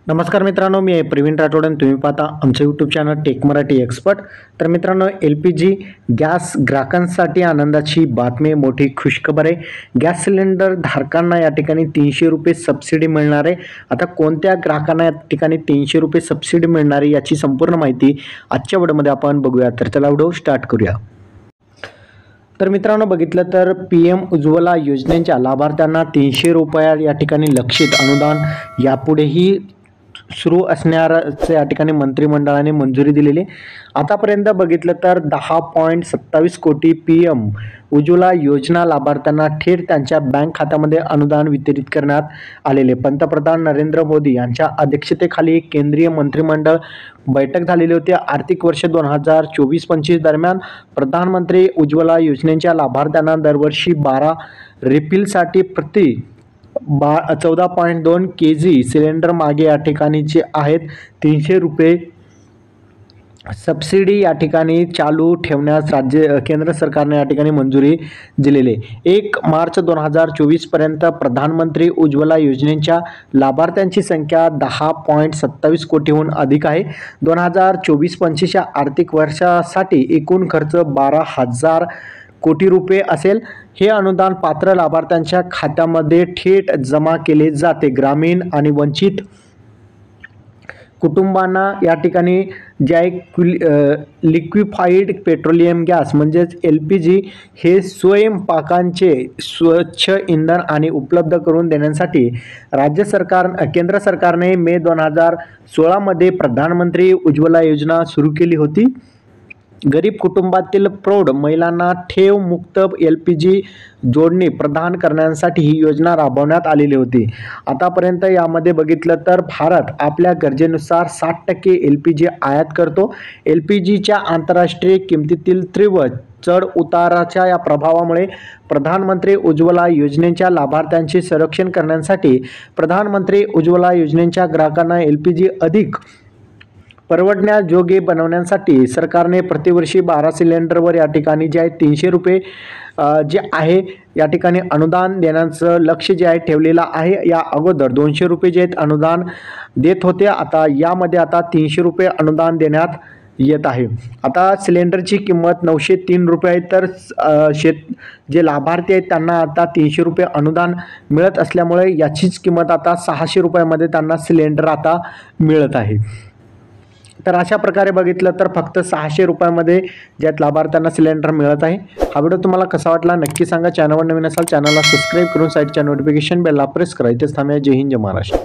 नमस्कार मित्रांनो, मी आहे प्रवीण राठोड आणि तुम्ही पाहता आमचं YouTube channel tech Marathi expert. तर मित्रांनो, LPG गॅस ग्राहकांसाठी आनंदाची बातमी, मोठी खुशखबर आहे. गॅस सिलेंडर धारकांना या ठिकाणी 300 रुपये सबसिडी मिळणार आहे. आता कोणत्या ग्राहकांना या ठिकाणी 300 रुपये सबसिडी मिळणार आहे याची संपूर्ण माहिती आजच्या व्हिडिओमध्ये आपण बघूया. तर चला व्हिडिओ स्टार्ट करूया. तर मित्रांनो, बघितलं तर PM उज्ज्वला योजनेच्या लाभार्थ्यांना 300 रुपया या ठिकाणी लक्षित अनुदान यापुढेही सुरू असण्याचे या ठिकाणी मंत्रिमंडळाने मंजुरी दिलेली. आतापर्यंत बघितलं तर 10.27 कोटी PM उज्ज्वला योजना लाभार्थ्यांना थेट त्यांच्या बँक खात्यामध्ये अनुदान वितरित करण्यात आलेले. पंतप्रधान नरेंद्र मोदी यांच्या अध्यक्षतेखाली केंद्रीय मंत्रिमंडळ बैठक झालेली होती. आर्थिक वर्ष 2024-25 दरम्यान प्रधानमंत्री उज्ज्वला योजनेच्या लाभार्थ्यांना दरवर्षी 12 रिफिलसाठी प्रति 14.2 kg सिलेंडर मागे या ठिकाणी जे आहेत 300 रुपये सबसिडी या ठिकाणी चालू ठेवण्यास केंद्र सरकारने या ठिकाणी मंजुरी दिलेली. 1 मार्च 2024 पर्यंत प्रधानमंत्री उज्ज्वला योजनेच्या लाभार्थ्यांची संख्या 10.27 कोटीहून अधिक आहे. 2024-25 या आर्थिक वर्षासाठी एकूण खर्च 12,000 कोटी रुपये असेल. हे अनुदान पात्र लाभार्थ्यांच्या खात्यामध्ये थेट जमा केले जाते. ग्रामीण आणि वंचित कुटुंबांना या ठिकाणी जे आहे लिक्विफाईड पेट्रोलियम गॅस म्हणजेच LPG हे स्वयंपाकांचे स्वच्छ इंधन आणि उपलब्ध करून देण्यासाठी केंद्र सरकारने मे 2016 मध्ये प्रधानमंत्री उज्ज्वला योजना सुरू केली होती. गरीब कुटुंबातील प्रौढ महिलांना ठेव मुक्त LPG जोडणी प्रदान करण्यासाठी ही योजना राबवण्यात आलेली होती. आतापर्यंत यामध्ये बघितलं तर भारत आपल्या गरजेनुसार 60% LPG आयात करतो. LPGच्या आंतरराष्ट्रीय किमतीतील तीव्र चढ उताराच्या या प्रभावामुळे प्रधानमंत्री उज्ज्वला योजनेच्या लाभार्थ्यांचे संरक्षण करण्यासाठी प्रधानमंत्री उज्ज्वला योजनेच्या ग्राहकांना LPG अधिक परवडण्याजोगे बनवण्यासाठी सरकारने प्रतिवर्षी 12 सिलेंडरवर या ठिकाणी जे आहे 300 रुपये जे आहे या ठिकाणी अनुदान देण्याचं लक्ष्य जे आहे ठेवलेलं आहे. या अगोदर 200 रुपये जे आहेत अनुदान देत होते. आता यामध्ये आता 300 रुपये अनुदान देण्यात येत आहे. आता सिलेंडरची किंमत 903 रुपये आहे. तर जे लाभार्थी आहेत त्यांना आता 300 रुपये अनुदान मिळत असल्यामुळे याचीच किंमत आता 600 रुपयामध्ये त्यांना सिलेंडर आता मिळत आहे. तर अशा प्रकारे बघितलं तर फक्त 600 रुपयामध्ये ज्यात लाभार्थ्यांना सिलेंडर मिळत आहे. हा व्हिडिओ तुम्हाला कसा वाटला नक्की सांगा. चॅनलवर नवीन असाल चॅनलला सबस्क्राईब करून साईडच्या नोटिफिकेशन बेलला प्रेस करा. इथेच थांबूया. जय हिंद, जय महाराष्ट्र.